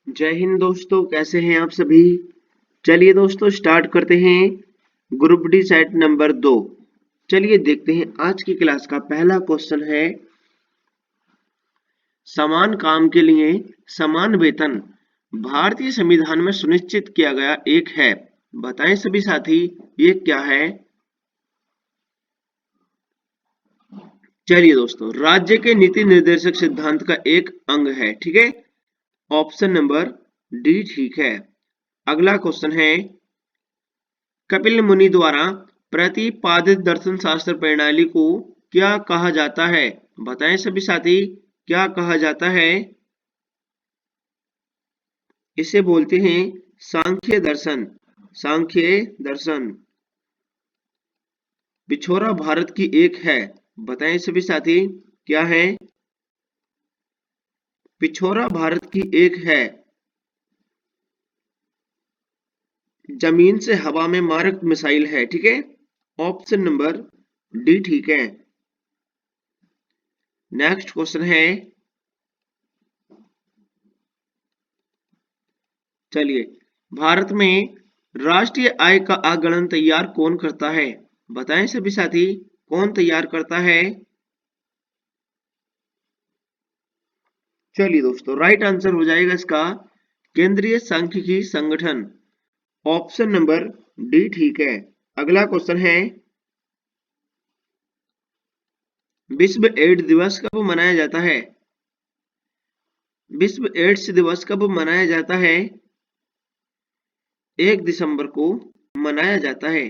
जय हिंद दोस्तों, कैसे हैं आप सभी। चलिए दोस्तों स्टार्ट करते हैं ग्रुप डी सेट नंबर 2। चलिए देखते हैं आज की क्लास का पहला क्वेश्चन है, समान काम के लिए समान वेतन भारतीय संविधान में सुनिश्चित किया गया एक है। बताएं सभी साथी ये क्या है। चलिए दोस्तों, राज्य के नीति निर्देशक सिद्धांत का एक अंग है। ठीक है, ऑप्शन नंबर डी ठीक है। अगला क्वेश्चन है, कपिल मुनि द्वारा प्रतिपादित दर्शन शास्त्र प्रणाली को क्या कहा जाता है। बताएं सभी साथी क्या कहा जाता है। इसे बोलते हैं सांख्य दर्शन। सांख्य दर्शन पिछोरा भारत की एक है। बताएं सभी साथी क्या है। पिछोरा भारत की एक है, जमीन से हवा में मारक मिसाइल है। ठीक है, ऑप्शन नंबर डी ठीक है। नेक्स्ट क्वेश्चन है, चलिए भारत में राष्ट्रीय आय का आकलन तैयार कौन करता है। बताएं सभी साथी कौन तैयार करता है। चलिए दोस्तों, राइट आंसर हो जाएगा इसका केंद्रीय सांख्यिकी संगठन। ऑप्शन नंबर डी ठीक है। अगला क्वेश्चन है, विश्व एड्स दिवस कब मनाया जाता है। विश्व एड्स दिवस कब मनाया जाता है। 1 दिसंबर को मनाया जाता है।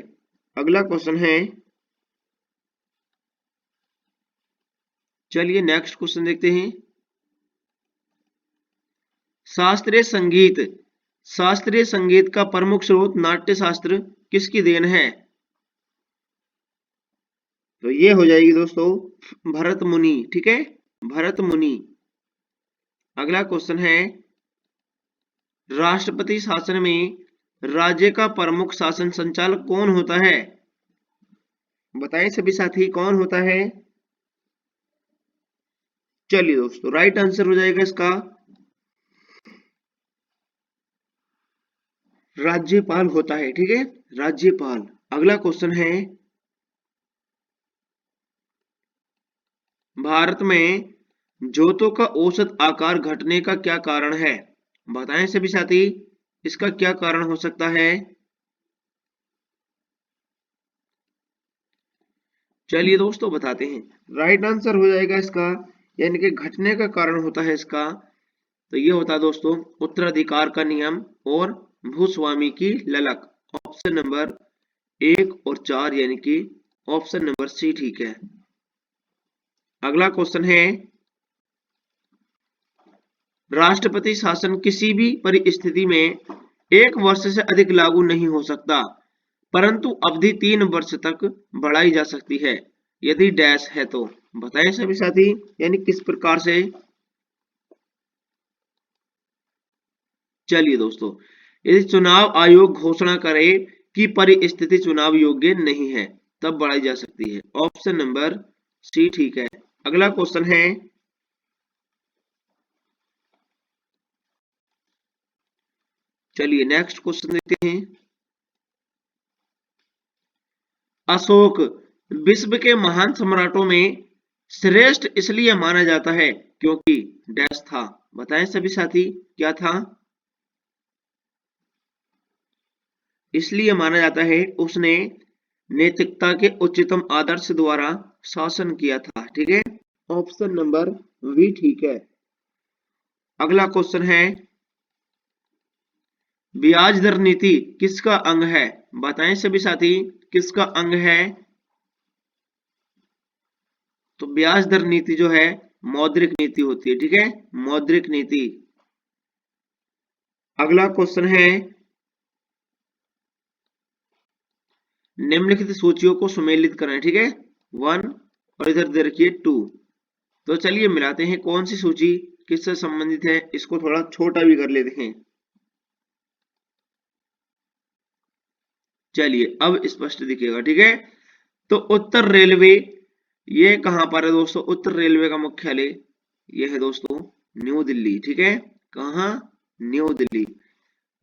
अगला क्वेश्चन है, चलिए नेक्स्ट क्वेश्चन देखते हैं। शास्त्रीय संगीत, शास्त्रीय संगीत का प्रमुख स्रोत नाट्य शास्त्र किसकी देन है। तो ये हो जाएगी दोस्तों भरत मुनि। ठीक है, भरत मुनि। अगला क्वेश्चन है, राष्ट्रपति शासन में राज्य का प्रमुख शासन संचालक कौन होता है। बताएं सभी साथी कौन होता है। चलिए दोस्तों, राइट आंसर हो जाएगा इसका राज्यपाल होता है। ठीक है, राज्यपाल। अगला क्वेश्चन है, भारत में जोतों का औसत आकार घटने का क्या कारण है। बताएं सभी साथी इसका क्या कारण हो सकता है। चलिए दोस्तों बताते हैं, राइट आंसर हो जाएगा इसका, यानी कि घटने का कारण होता है इसका, तो ये होता है दोस्तों उत्तराधिकार का नियम और भूस्वामी की ललक। ऑप्शन नंबर 1 और 4 यानी कि ऑप्शन नंबर सी ठीक है। अगला क्वेश्चन है, राष्ट्रपति शासन किसी भी परिस्थिति में 1 वर्ष से अधिक लागू नहीं हो सकता, परंतु अवधि 3 वर्ष तक बढ़ाई जा सकती है यदि डैश है तो। बताएं सभी साथी यानी किस प्रकार से। चलिए दोस्तों, यदि चुनाव आयोग घोषणा करे कि परिस्थिति चुनाव योग्य नहीं है तब बढ़ाई जा सकती है। ऑप्शन नंबर सी ठीक है। अगला क्वेश्चन है, चलिए नेक्स्ट क्वेश्चन देखते हैं। अशोक विश्व के महान सम्राटों में श्रेष्ठ इसलिए माना जाता है क्योंकि डैश था। बताएं सभी साथी क्या था। इसलिए माना जाता है उसने नैतिकता के उच्चतम आदर्श द्वारा शासन किया था। ठीक है, ऑप्शन नंबर बी ठीक है। अगला क्वेश्चन है, ब्याज दर नीति किसका अंग है। बताएं सभी साथी किसका अंग है। तो ब्याज दर नीति जो है मौद्रिक नीति होती है। ठीक है, मौद्रिक नीति। अगला क्वेश्चन है, निम्नलिखित सूचियों को सुमेलित करें। ठीक है, 1 और इधर दे रखिए 2। तो चलिए मिलाते हैं कौन सी सूची किससे संबंधित है। इसको थोड़ा छोटा भी कर लेते हैं। चलिए अब स्पष्ट दिखेगा। ठीक है, तो उत्तर रेलवे ये कहां पर है दोस्तों। उत्तर रेलवे का मुख्यालय ये है दोस्तों न्यू दिल्ली। ठीक है, कहां न्यू दिल्ली।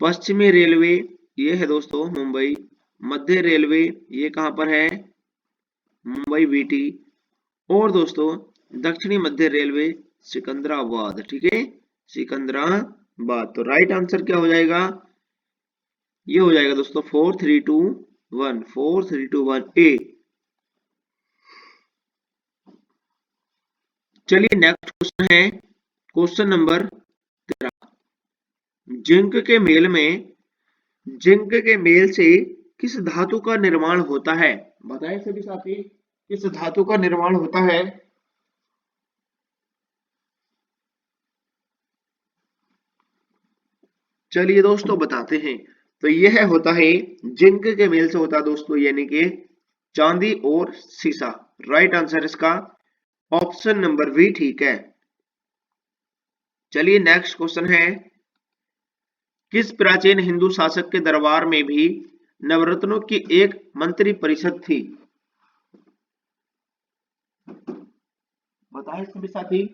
पश्चिमी रेलवे ये है दोस्तों मुंबई। मध्य रेलवे ये कहां पर है? मुंबई बीटी। और दोस्तों दक्षिणी मध्य रेलवे सिकंदराबाद, ठीक है, सिकंदराबाद। तो राइट आंसर क्या हो जाएगा? ये हो जाएगा दोस्तों 4321, 4321 ए। चलिए नेक्स्ट क्वेश्चन है क्वेश्चन नंबर 13। जिंक के मेल से किस धातु का निर्माण होता है? बताएं सभी साथी, किस धातु का निर्माण होता है? चलिए दोस्तों बताते हैं। तो यह होता है जिंक के मेल से होता है दोस्तों, यानी कि चांदी और सीसा। राइट आंसर इसका ऑप्शन नंबर बी ठीक है। चलिए नेक्स्ट क्वेश्चन है, किस प्राचीन हिंदू शासक के दरबार में भी नवरत्नों की एक मंत्री परिषद थी? बताएं सभी साथी।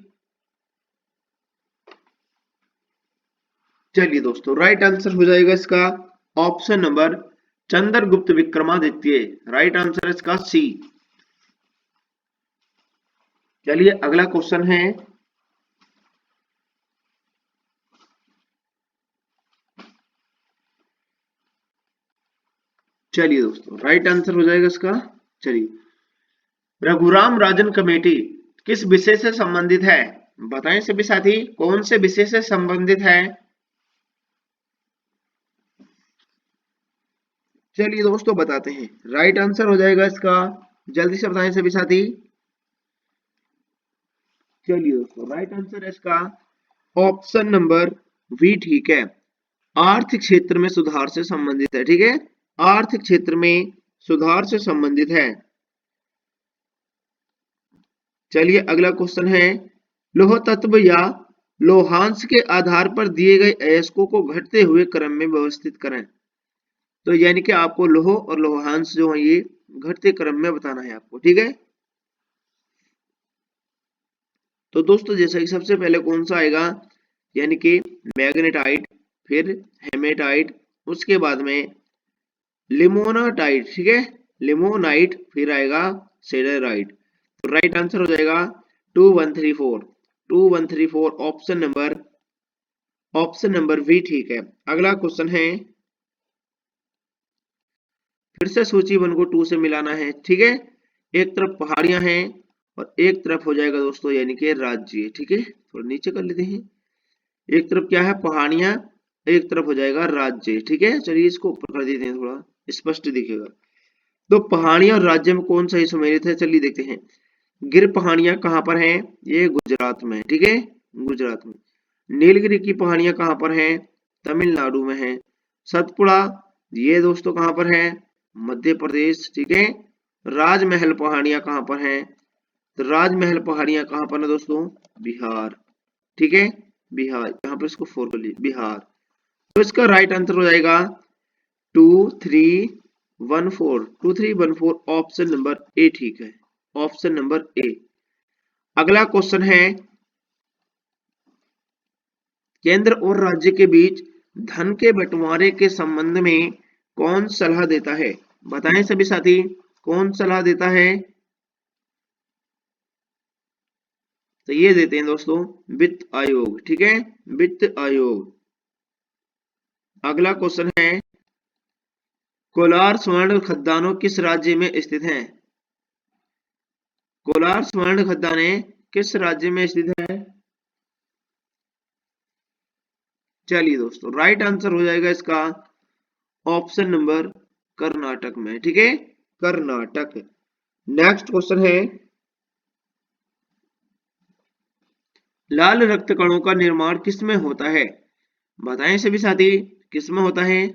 चलिए दोस्तों राइट आंसर हो जाएगा इसका option number Chandragupta Vikramaditya. Right answer इसका सी। चलिए अगला क्वेश्चन है, चलिए दोस्तों राइट आंसर हो जाएगा इसका। चलिए, रघुराम राजन कमेटी किस विषय से संबंधित है? बताएं सभी साथी, कौन से विषय से संबंधित है? चलिए दोस्तों बताते हैं। राइट आंसर हो जाएगा इसका, जल्दी से बताएं सभी साथी। चलिए दोस्तों राइट आंसर है इसका ऑप्शन नंबर बी ठीक है। आर्थिक क्षेत्र में सुधार से संबंधित है, ठीक है, आर्थिक क्षेत्र में सुधार से संबंधित है। चलिए अगला क्वेश्चन है, लौह तत्व या लौहांश के आधार पर दिए गए अयस्कों को घटते हुए क्रम में व्यवस्थित करें। तो यानी कि आपको लौह और लौहांश जो है ये घटते क्रम में बताना है आपको, ठीक है। तो दोस्तों जैसा कि सबसे पहले कौन सा आएगा, यानी कि मैग्नेटाइट, फिर हेमेटाइट, उसके बाद में लिमोनाटाइट, ठीक है, लिमोनाइट, फिर आएगा सेडराइट। तो राइट आंसर हो जाएगा 2134, 2134 ऑप्शन नंबर बी ठीक है। अगला क्वेश्चन है, फिर से सूची वन को 2 से मिलाना है, ठीक है। एक तरफ पहाड़ियां हैं और एक तरफ हो जाएगा दोस्तों यानी कि राज्य, ठीक है। थोड़ा नीचे कर लेते हैं। एक तरफ क्या है पहाड़ियां, एक तरफ हो जाएगा राज्य, ठीक है। चलिए इसको ऊपर कर देते हैं, थोड़ा स्पष्ट दिखेगा। तो पहाड़ियां और राज्य में कौन सा ही सुमेलित है, चलिए देखते हैं। गिर पहाड़ियां कहां पर हैं? ये गुजरात में, ठीक है, गुजरात में। नीलगिरी की पहाड़ियां कहां पर हैं? तमिलनाडु में है। सतपुड़ा ये दोस्तों कहां पर है? मध्य प्रदेश, ठीक है। राजमहल पहाड़ियां कहां पर हैं? तो राजमहल पहाड़ियां कहां पर है दोस्तों? बिहार, ठीक है, बिहार। यहाँ पर इसको 4 कर लीजिए, बिहार। तो इसका राइट आंसर हो जाएगा 2314, 2314 ऑप्शन नंबर ए ठीक है, ऑप्शन नंबर ए। अगला क्वेश्चन है, केंद्र और राज्य के बीच धन के बंटवारे के संबंध में कौन सलाह देता है? बताएं सभी साथी, कौन सलाह देता है? तो ये देते हैं दोस्तों वित्त आयोग, ठीक है, वित्त आयोग। अगला क्वेश्चन है, कोलार स्वर्ण खदानों किस राज्य में स्थित हैं? कोलार स्वर्ण खदानें किस राज्य में स्थित है? चलिए दोस्तों राइट आंसर हो जाएगा इसका ऑप्शन नंबर कर्नाटक में, ठीक है, कर्नाटक। नेक्स्ट क्वेश्चन है, लाल रक्त कणों का निर्माण किसमें होता है? बताएं सभी साथी, किसमें होता है?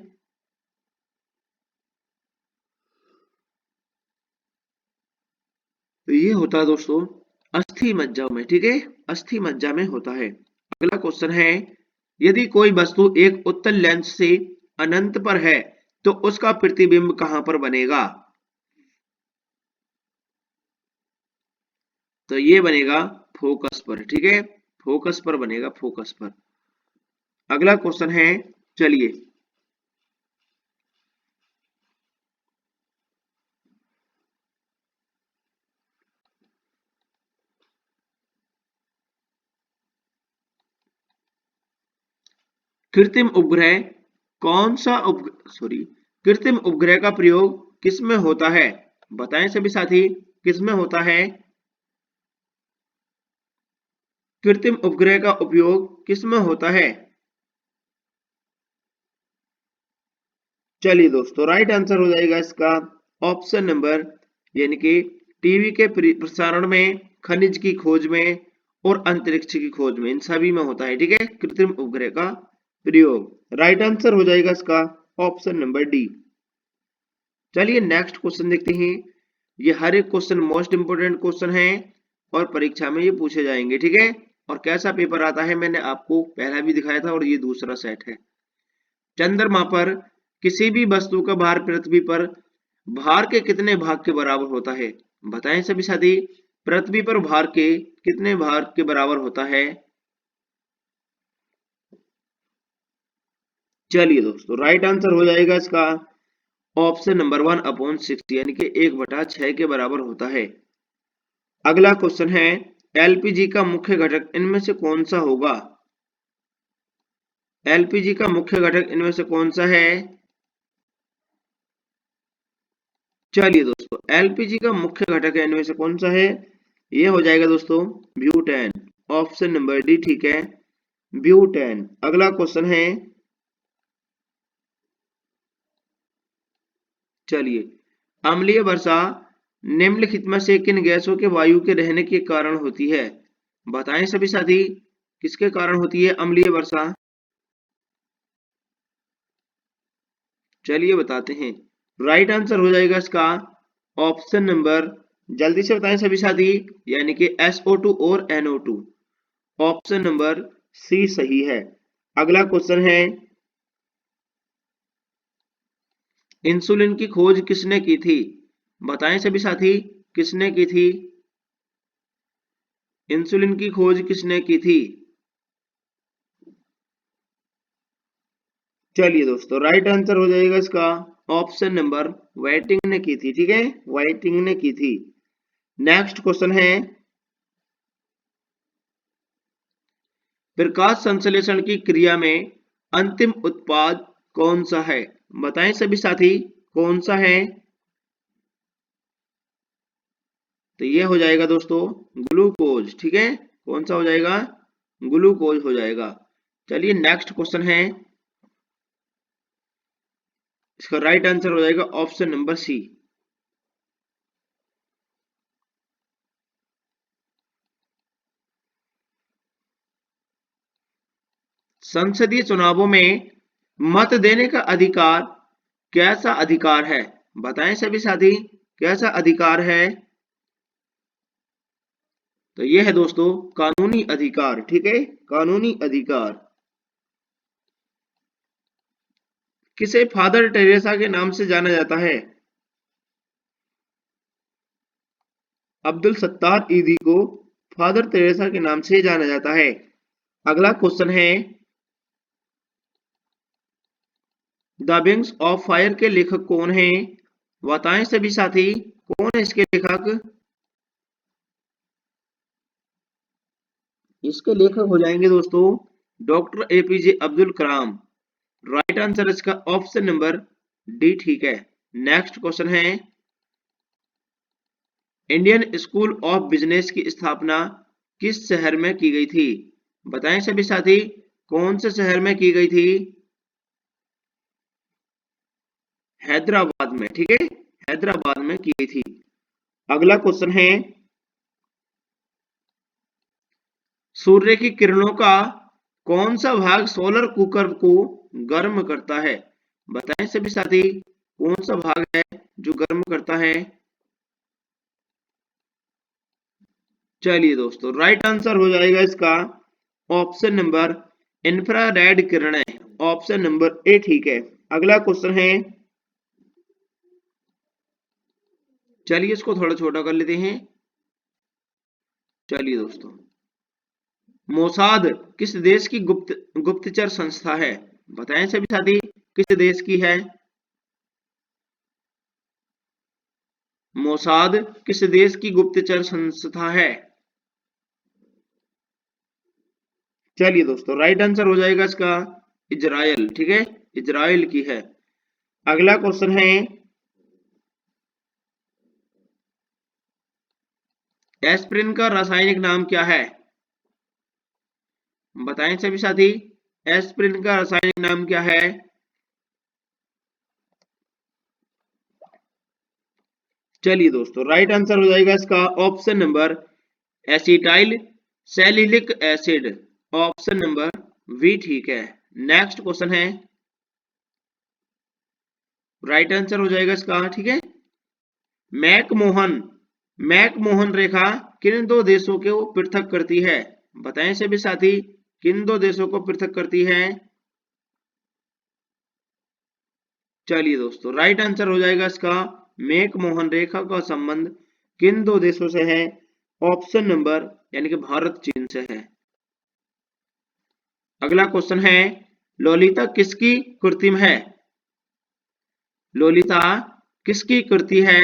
तो ये होता है दोस्तों अस्थि मज्जा में, ठीक है, अस्थि मज्जा में होता है। अगला क्वेश्चन है, यदि कोई वस्तु एक उत्तल लेंस से अनंत पर है तो उसका प्रतिबिंब कहां पर बनेगा? तो ये बनेगा फोकस पर, ठीक है, फोकस पर बनेगा, फोकस पर। अगला क्वेश्चन है, चलिए, कृत्रिम उपग्रह कौन सा कृत्रिम उपग्रह का प्रयोग किसमें होता है? बताएं सभी साथी, किसमें होता है? कृत्रिम उपग्रह का उपयोग किसमें होता है? चलिए दोस्तों, राइट आंसर हो जाएगा इसका ऑप्शन नंबर, यानी कि टीवी के प्रसारण में, खनिज की खोज में और अंतरिक्ष की खोज में, इन सभी में होता है। ठीक है, कृत्रिम उपग्रह का प्रयोग। राइट आंसर हो जाएगा इसका ऑप्शन नंबर डी। चलिए नेक्स्ट क्वेश्चन देखते हैं। ये हर एक क्वेश्चन मोस्ट इंपोर्टेंट क्वेश्चन है और परीक्षा में ये पूछे जाएंगे। ठीक है, और कैसा पेपर आता है मैंने आपको पहला भी दिखाया था और ये दूसरा सेट है। चंद्रमा पर किसी भी वस्तु का भार पृथ्वी पर भार के कितने भाग के बराबर होता है? बताएं सभी साथी, पृथ्वी पर भार के कितने भाग के बराबर होता है? चलिए दोस्तों, राइट आंसर हो जाएगा इसका ऑप्शन नंबर 1/6, यानी कि 1/6 के बराबर होता है। अगला क्वेश्चन है, एलपीजी का मुख्य घटक इनमें से कौन सा होगा? एलपीजी का मुख्य घटक इनमें से कौन सा है? चलिए दोस्तों, एलपीजी का मुख्य घटक है इनमें से कौन सा है? ये हो जाएगा दोस्तों ब्यूटेन। ऑप्शन नंबर डी ठीक है, ब्यूटेन। अगला क्वेश्चन है, चलिए, अम्लीय वर्षा निम्नलिखित में से किन गैसों के वायु के रहने के कारण होती है? बताएं सभी साथी, किसके कारण होती है अम्लीय वर्षा? चलिए बताते हैं। राइट आंसर हो जाएगा इसका ऑप्शन नंबर, जल्दी से बताएं सभी साथी, यानी कि SO2 और NO2। ऑप्शन नंबर सी सही है। अगला क्वेश्चन है, इंसुलिन की खोज किसने की थी? बताएं सभी साथी, किसने की थी? इंसुलिन की खोज किसने की थी? चलिए दोस्तों, राइट आंसर हो जाएगा इसका ऑप्शन नंबर वाइटिंग ने की थी। ठीक है, वाइटिंग ने की थी। नेक्स्ट क्वेश्चन है, प्रकाश संश्लेषण की क्रिया में अंतिम उत्पाद कौन सा है? बताएं सभी साथी, कौन सा है? तो ये हो जाएगा दोस्तों ग्लूकोज। ठीक है, कौन सा हो जाएगा? ग्लूकोज हो जाएगा। चलिए नेक्स्ट क्वेश्चन है, इसका राइट आंसर हो जाएगा ऑप्शन नंबर सी। संसदीय चुनावों में मत देने का अधिकार कैसा अधिकार है? बताएं सभी साथी, कैसा अधिकार है? तो यह है दोस्तों कानूनी अधिकार। ठीक है, कानूनी अधिकार। किसे फादर टेरेसा के नाम से जाना जाता है? अब्दुल सत्तार ईदी को फादर टेरेसा के नाम से जाना जाता है। अगला क्वेश्चन है, द विंग्स ऑफ फायर के लेखक कौन हैं? बताएं सभी साथी, कौन है इसके लेखक? इसके लेखक हो जाएंगे दोस्तों doctor APJ Abdul Kalam. Right answer इसका ऑप्शन नंबर डी ठीक है। नेक्स्ट क्वेश्चन है, इंडियन स्कूल ऑफ बिजनेस की स्थापना किस शहर में की गई थी? बताएं सभी साथी, कौन से शहर में की गई थी? हैदराबाद में। ठीक है, हैदराबाद में की गई थी। अगला क्वेश्चन है, सूर्य की किरणों का कौन सा भाग सोलर कुकर को गर्म करता है? बताएं सभी साथी, कौन सा भाग है जो गर्म करता है? चलिए दोस्तों, राइट आंसर हो जाएगा इसका ऑप्शन नंबर इंफ्रारेड किरणें। ऑप्शन नंबर ए ठीक है। अगला क्वेश्चन है, चलिए इसको थोड़ा छोटा कर लेते हैं। चलिए दोस्तों, मोसाद किस देश की गुप्तचर संस्था है? बताएं सभी साथी, किस देश की है? मोसाद किस देश की गुप्तचर संस्था है? चलिए दोस्तों, राइट आंसर हो जाएगा इसका इजराइल। ठीक है, इजराइल की है। अगला क्वेश्चन है, एस्पिरिन का रासायनिक नाम क्या है? बताएं सभी साथी, एस्पिरिन का रासायनिक नाम क्या है? चलिए दोस्तों, राइट आंसर हो जाएगा इसका option number acetyl salicylic acid. Option number B ठीक है। नेक्स्ट क्वेश्चन है, राइट आंसर हो जाएगा इसका। ठीक है, मैकमोहन मैकमोहन रेखा किन दो देशों को पृथक करती है? बताएं सभी साथी, किन दो देशों को पृथक करती है? चलिए दोस्तों, राइट आंसर हो जाएगा इसका मैकमोहन रेखा का संबंध किन दो देशों से है? ऑप्शन नंबर यानी कि भारत चीन से है। अगला क्वेश्चन है, लोलिता किसकी कृत्रिम है? लोलिता किसकी कृति है?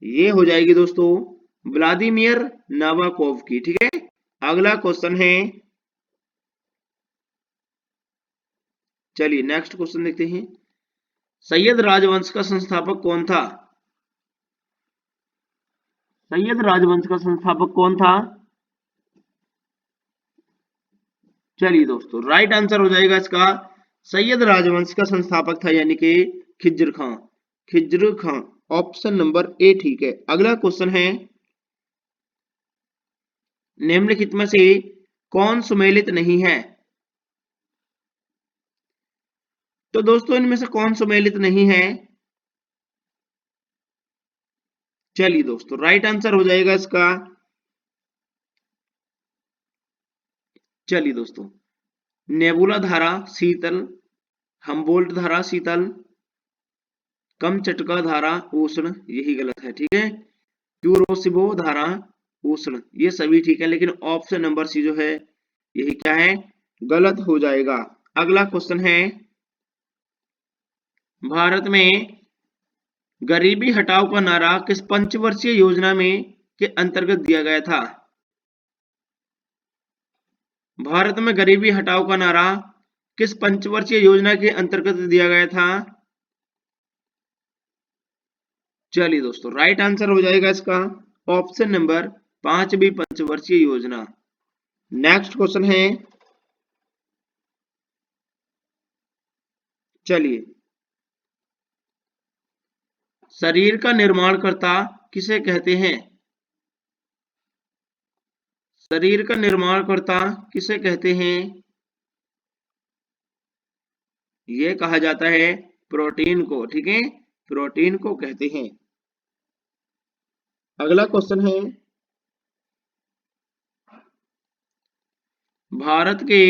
ये हो जाएगी दोस्तों व्लादिमीर नाबाकोव की। ठीक है, अगला क्वेश्चन है, चलिए नेक्स्ट क्वेश्चन देखते हैं। सैयद राजवंश का संस्थापक कौन था? सैयद राजवंश का संस्थापक कौन था? चलिए दोस्तों, राइट आंसर हो जाएगा इसका सैयद राजवंश का संस्थापक था यानी कि खिज्र खां। खिज्र खां, ऑप्शन नंबर ए ठीक है। अगला क्वेश्चन है, निम्नलिखित में से कौन सुमेलित नहीं है? तो दोस्तों, इनमें से कौन सुमेलित नहीं है? चलिए दोस्तों, राइट आंसर हो जाएगा इसका, चलिए दोस्तों, नेबुला धारा शीतल, हम्बोल्ट धारा शीतल, कमचटका धारा उष्ण, यही गलत है। ठीक है, क्यूरोसिबो धारा उष्ण, ये सभी ठीक है, लेकिन ऑप्शन नंबर सी जो है यही क्या है, गलत हो जाएगा। अगला क्वेश्चन है, भारत में गरीबी हटाओ का नारा किस पंचवर्षीय योजना में के अंतर्गत दिया गया था? भारत में गरीबी हटाओ का नारा किस पंचवर्षीय योजना के अंतर्गत दिया गया था? चलिए दोस्तों, राइट आंसर हो जाएगा इसका ऑप्शन नंबर 5वीं पंचवर्षीय योजना। नेक्स्ट क्वेश्चन है, चलिए, शरीर का निर्माणकर्ता किसे कहते हैं? शरीर का निर्माणकर्ता किसे कहते हैं? यह कहा जाता है प्रोटीन को। ठीक है, प्रोटीन को कहते हैं। अगला क्वेश्चन है, भारत के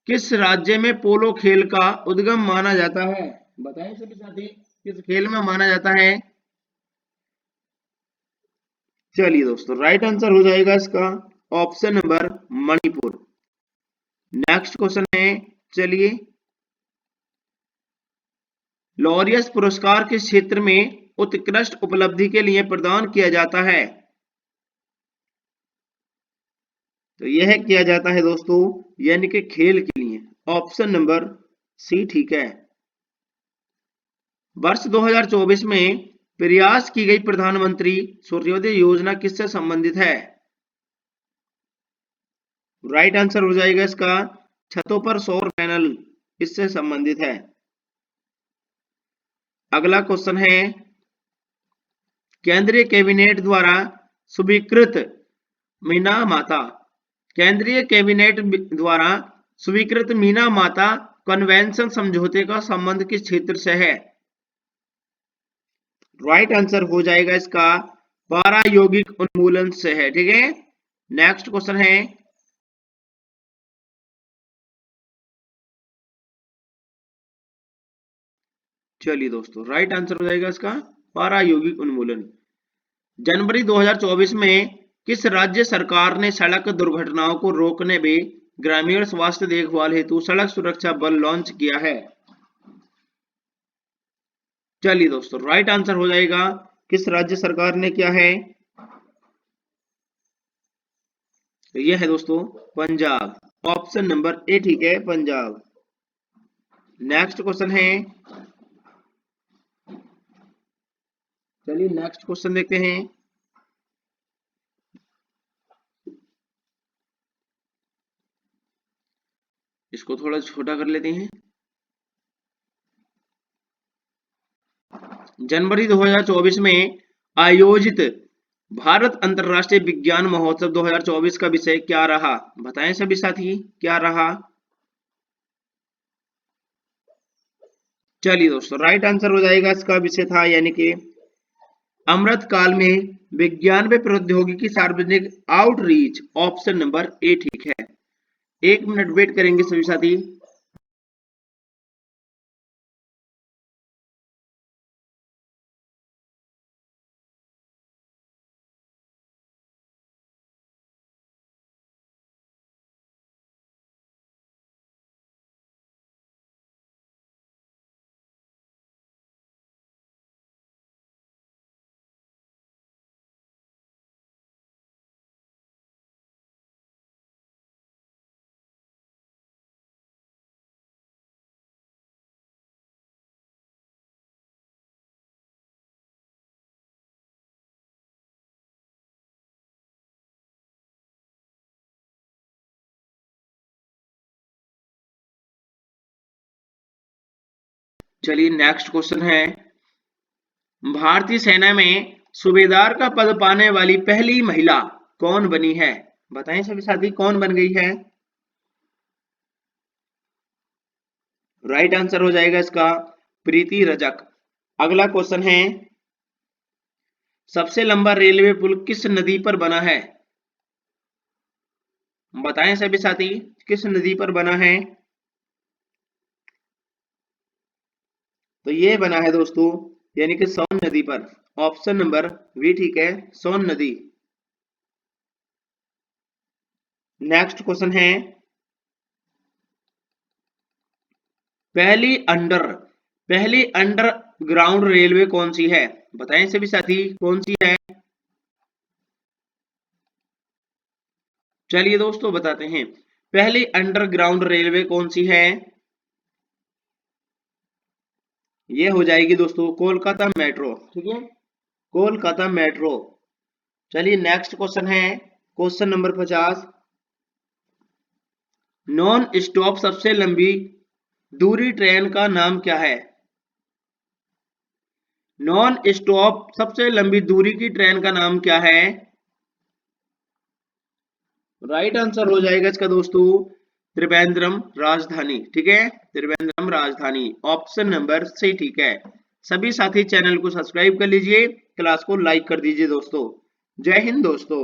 किस राज्य में पोलो खेल का उद्गम माना जाता है? बताएं सभी साथी, किस खेल में माना जाता है? चलिए दोस्तों, राइट आंसर हो जाएगा इसका option number Manipur. Next question है, चलिए, लॉरियस पुरस्कार किस क्षेत्र में उत्कृष्ट उपलब्धि के लिए प्रदान किया जाता है? तो यह किया जाता है दोस्तों यानी कि खेल के लिए। ऑप्शन नंबर सी ठीक है। वर्ष 2024 में प्रयास की गई प्रधानमंत्री सूर्योदय योजना किससे संबंधित है? राइट आंसर हो जाएगा इसका छतों पर सौर पैनल, इससे संबंधित है। अगला क्वेश्चन है, केंद्रीय कैबिनेट द्वारा स्वीकृत मीना माता केंद्रीय कैबिनेट द्वारा स्वीकृत मीना माता कन्वेंशन समझौते का संबंध किस क्षेत्र से है? राइट आंसर हो जाएगा इसका पारा यौगिक उन्मूलन से है। ठीक है, नेक्स्ट क्वेश्चन है, चलिए दोस्तों, राइट आंसर हो जाएगा इसका पारा यौगिक उन्मूलन। जनवरी 2024 में किस राज्य सरकार ने सड़क दुर्घटनाओं को रोकने में ग्रामीण स्वास्थ्य देखभाल हेतु सड़क सुरक्षा बल लॉन्च किया है? चलिए दोस्तों, राइट आंसर हो जाएगा किस राज्य सरकार ने किया है? तो यह है दोस्तों पंजाब। ऑप्शन नंबर ए ठीक है, पंजाब। नेक्स्ट क्वेश्चन है, चलिए नेक्स्ट क्वेश्चन देखते हैं। इसको थोड़ा छोटा कर लेते हैं। जनवरी 2024 में आयोजित भारत अंतर्राष्ट्रीय विज्ञान महोत्सव 2024 का विषय क्या रहा? बताएं सभी साथी, क्या रहा? चलिए दोस्तों, राइट आंसर हो जाएगा इसका विषय था यानी कि अमृत काल में विज्ञान व प्रौद्योगिकी सार्वजनिक आउटरीच। ऑप्शन नंबर ए ठीक है। 1 मिनट वेट करेंगे सभी साथी। चलिए नेक्स्ट क्वेश्चन है, भारतीय सेना में सूबेदार का पद पाने वाली पहली महिला कौन बनी है? बताएं सभी साथी, कौन बन गई है? राइट आंसर हो जाएगा इसका प्रीति रजक। अगला क्वेश्चन है, सबसे लंबा रेलवे पुल किस नदी पर बना है? बताएं सभी साथी, किस नदी पर बना है? तो ये बना है दोस्तों यानी कि सोन नदी पर। ऑप्शन नंबर बी ठीक है, सोन नदी। नेक्स्ट क्वेश्चन है, पहली अंडर ग्राउंड रेलवे कौन सी है? बताएं सभी साथी, कौन सी है? चलिए दोस्तों बताते हैं, पहली अंडरग्राउंड रेलवे कौन सी है? ये हो जाएगी दोस्तों कोलकाता मेट्रो। ठीक है, कोलकाता मेट्रो। चलिए नेक्स्ट क्वेश्चन है, क्वेश्चन नंबर 50। नॉन स्टॉप सबसे लंबी दूरी ट्रेन का नाम क्या है? नॉन स्टॉप सबसे लंबी दूरी की ट्रेन का नाम क्या है? राइट आंसर हो जाएगा इसका दोस्तों त्रिवेंद्रम राजधानी। ठीक है, त्रिवेंद्रम राजधानी। ऑप्शन नंबर सी ठीक है। सभी साथी चैनल को सब्सक्राइब कर लीजिए, क्लास को लाइक कर दीजिए दोस्तों। जय हिंद दोस्तों।